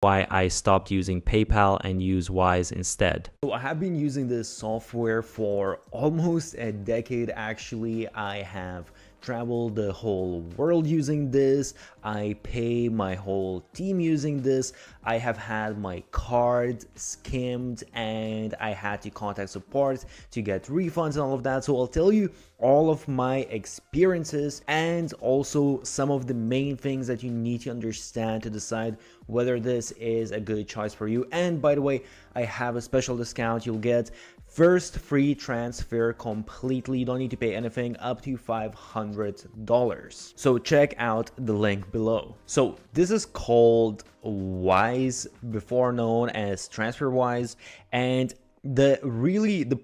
why I stopped using PayPal and use Wise instead. So I have been using this software for almost a decade actually. I have traveled the whole world using this. I pay my whole team using this. I have had my card skimmed and I had to contact support to get refunds and all of that. So I'll tell you all of my experiences and also some of the main things that you need to understand to decide whether this is a good choice for you. And by the way, I have a special discount. You'll get first free transfer completely. You don't need to pay anything up to $500. So check out the link below. So this is called Wise, before known as TransferWise, and the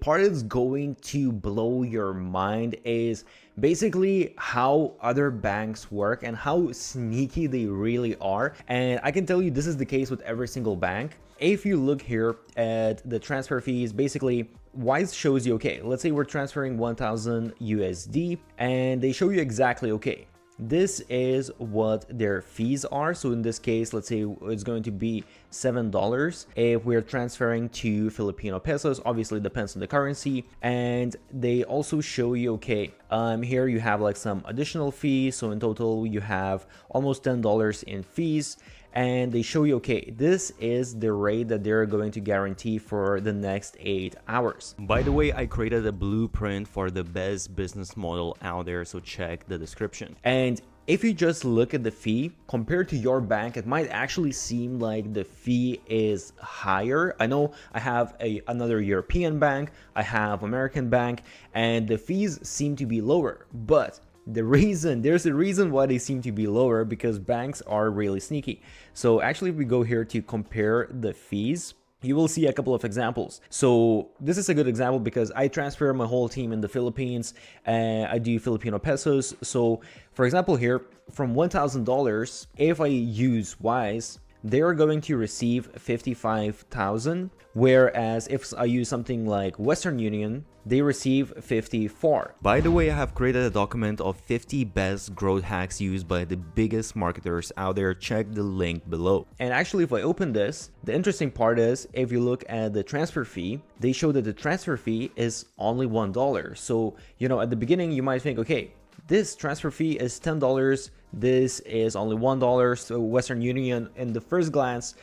part that's going to blow your mind is basically how other banks work and how sneaky they really are. And I can tell you this is the case with every single bank. If you look here at the transfer fees, basically Wise shows you, okay, let's say we're transferring 1000 USD and they show you exactly, okay, this is what their fees are. So in this case, let's say it's going to be $7 if we're transferring to Filipino pesos. Obviously, it depends on the currency. And they also show you, okay, here you have like some additional fees. So in total, you have almost $10 in fees. And they show you, okay, this is the rate that they're going to guarantee for the next 8 hours. By the way, I created a blueprint for the best business model out there, so check the description. And if you just look at the fee compared to your bank, it might actually seem like the fee is higher. I know I have another European bank, I have American bank, and the fees seem to be lower, but there's a reason why they seem to be lower, because banks are really sneaky. So actually, if we go here to compare the fees, you will see a couple of examples. So this is a good example because I transfer my whole team in the Philippines and I do Filipino pesos. So for example here, from $1,000, if I use Wise, they're going to receive 55,000, whereas if I use something like Western Union, they receive 54. By the way, I have created a document of 50 best growth hacks used by the biggest marketers out there. Check the link below. And actually, if I open this, the interesting part is if you look at the transfer fee, they show that the transfer fee is only $1. So, you know, at the beginning, you might think, okay, this transfer fee is $10. This is only $1. So Western Union at the first glance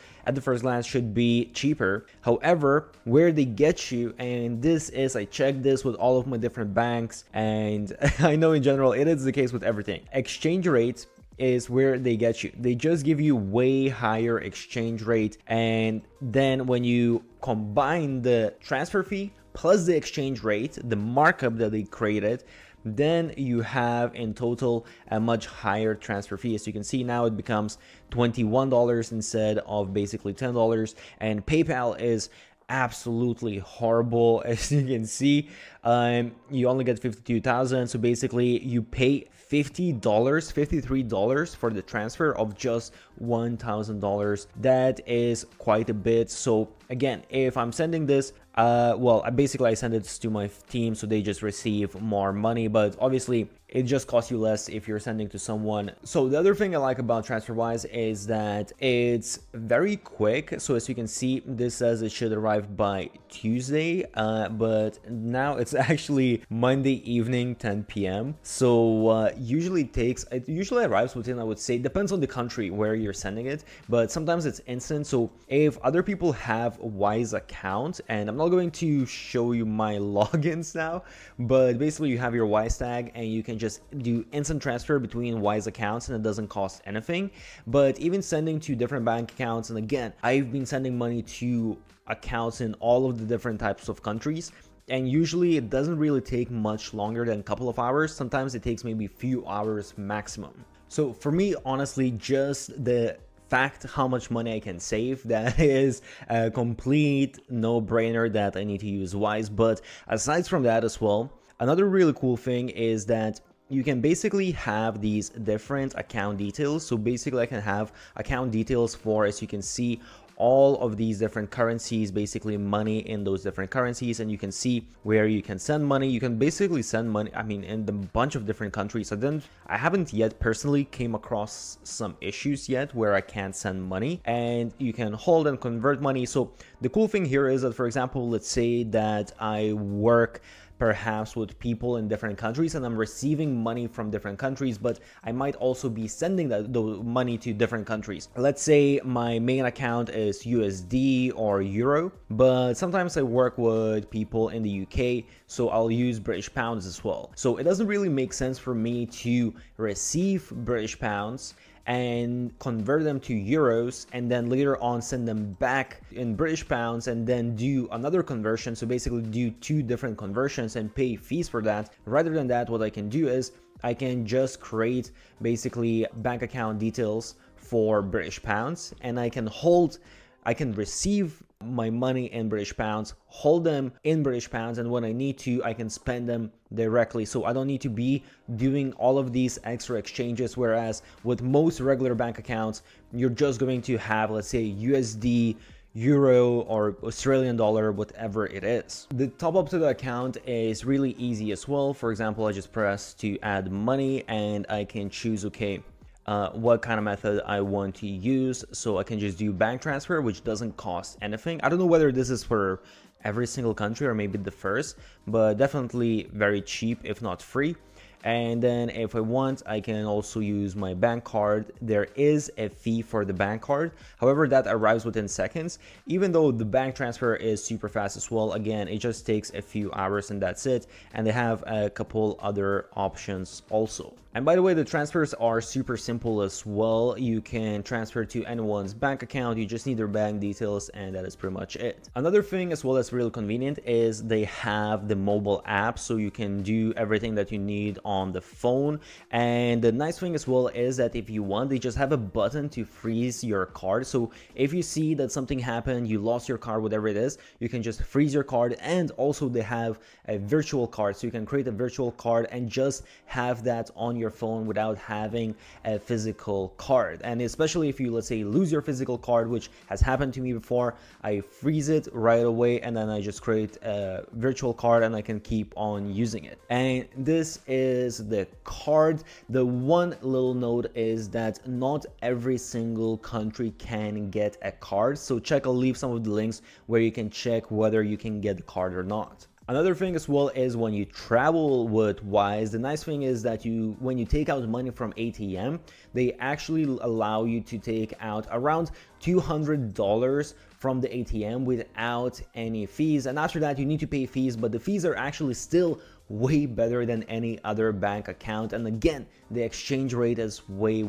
should be cheaper. However, where they get you, and this is, I checked this with all of my different banks, and I know in general it is the case with everything. Exchange rates is where they get you. They just give you way higher exchange rate, and then when you combine the transfer fee plus the exchange rate, the markup that they created, then you have in total a much higher transfer fee. As you can see now, it becomes $21 instead of basically $10. And PayPal is absolutely horrible. As you can see, you only get 52,000. So basically you pay $50, $53 for the transfer of just $1,000. That is quite a bit. So again, if I'm sending this, I send it to my team, so they just receive more money, but obviously it just costs you less if you're sending to someone. So the other thing I like about TransferWise is that it's very quick. So as you can see, this says it should arrive by Tuesday, but now it's actually Monday evening, 10 p.m. So usually it usually arrives within, I would say, depends on the country where you're sending it, but sometimes it's instant. So if other people have a Wise account, and I'm not going to show you my logins now, but basically you have your Wise tag and you can just do instant transfer between Wise accounts and it doesn't cost anything. But even sending to different bank accounts, and again, I've been sending money to accounts in all of the different types of countries, and usually it doesn't really take much longer than a couple of hours. Sometimes it takes maybe a few hours maximum. So for me, honestly, just the fact how much money I can save, that is a complete no-brainer that I need to use Wise. But aside from that as well, another really cool thing is that you can basically have these different account details. So basically I can have account details for, as you can see, all of these different currencies, basically money in those different currencies, and you can see where you can send money. You can basically send money, I mean, in a bunch of different countries. I haven't yet personally came across some issues yet where I can't send money, and you can hold and convert money. So the cool thing here is that, for example, let's say that I work perhaps with people in different countries and I'm receiving money from different countries, but I might also be sending the money to different countries. Let's say my main account is USD or Euro, but sometimes I work with people in the UK, so I'll use British pounds as well. So it doesn't really make sense for me to receive British pounds and convert them to euros and then later on send them back in British pounds and then do another conversion. So basically do two different conversions and pay fees for that. Rather than that, what I can do is I can just create basically bank account details for British pounds, and I can receive my money in British pounds, hold them in British pounds, and when I need to, I can spend them directly. So I don't need to be doing all of these extra exchanges, whereas with most regular bank accounts, you're just going to have, let's say, USD, Euro, or Australian dollar, whatever it is. The top up to the account is really easy as well. For example, I just press to add money and I can choose, okay, what kind of method I want to use. So I can just do bank transfer, which doesn't cost anything. I don't know whether this is for every single country or maybe the first, but definitely very cheap, if not free. And then if I want, I can also use my bank card. There is a fee for the bank card. However, that arrives within seconds, even though the bank transfer is super fast as well. Again, it just takes a few hours and that's it. And they have a couple other options also. And by the way, the transfers are super simple as well. You can transfer to anyone's bank account. You just need their bank details and that is pretty much it. Another thing as well that's really convenient is they have the mobile app, so you can do everything that you need on the phone. And the nice thing as well is that if you want, they just have a button to freeze your card. So if you see that something happened, you lost your card, whatever it is, you can just freeze your card. And also they have a virtual card, so you can create a virtual card and just have that on your phone without having a physical card. And especially if you, let's say, lose your physical card, which has happened to me before, I freeze it right away and then I just create a virtual card and I can keep on using it. And this is the card. The one little note is that not every single country can get a card, so I'll leave some of the links where you can check whether you can get the card or not. Another thing as well is when you travel with Wise, the nice thing is that when you take out money from ATM, they actually allow you to take out around $200 from the ATM without any fees. And after that, you need to pay fees, but the fees are actually still way better than any other bank account. And again, the exchange rate is way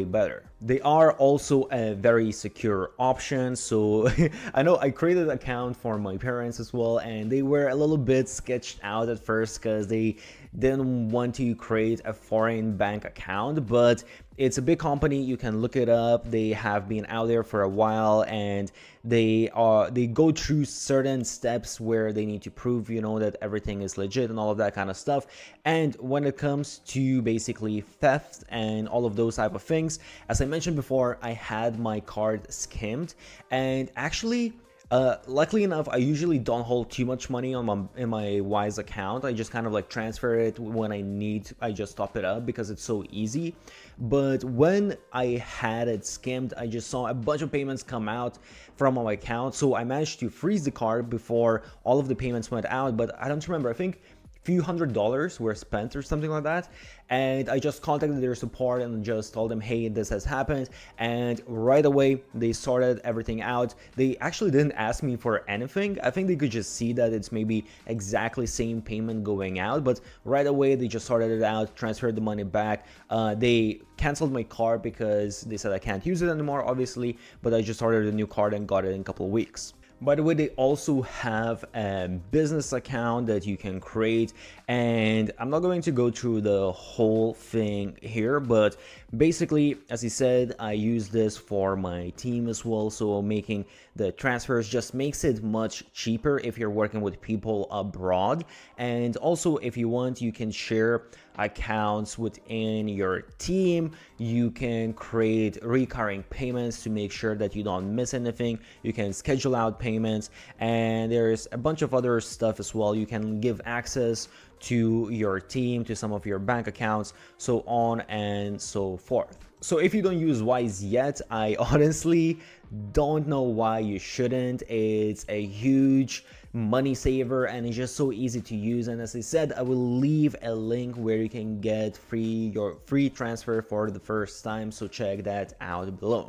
better. They are also a very secure option. So I know I created an account for my parents as well, and they were a little bit sketched out at first because they didn't want to create a foreign bank account, but it's a big company. You can look it up. They have been out there for a while, and they go through certain steps where they need to prove, that everything is legit and all of that kind of stuff. And when it comes to basically theft and all of those type of things, as I mentioned before, I had my card skimmed, and actually, luckily enough, I usually don't hold too much money in my Wise account. I just kind of like transfer it when I need. I just top it up because it's so easy. But when I had it skimmed, I just saw a bunch of payments come out from my account. So I managed to freeze the card before all of the payments went out. But I don't remember. I think few $100s were spent or something like that, and I just contacted their support and just told them, hey, this has happened, and right away they sorted everything out. They actually didn't ask me for anything. I think they could just see that it's maybe exactly same payment going out, but right away they just sorted it out, transferred the money back. They canceled my card because they said I can't use it anymore, obviously, but I just ordered a new card and got it in a couple of weeks. By the way, they also have a business account that you can create, and I'm not going to go through the whole thing here, but basically, as he said, I use this for my team as well, so making the transfers just makes it much cheaper if you're working with people abroad. And also, if you want, you can share accounts within your team. You can create recurring payments to make sure that you don't miss anything. You can schedule out payments, and there's a bunch of other stuff as well. You can give access to your team, to some of your bank accounts, so on and so forth. So if you don't use Wise yet, I honestly don't know why you shouldn't. It's a huge money saver and it's just so easy to use. And as I said, I will leave a link where you can get your free transfer for the first time, so check that out below.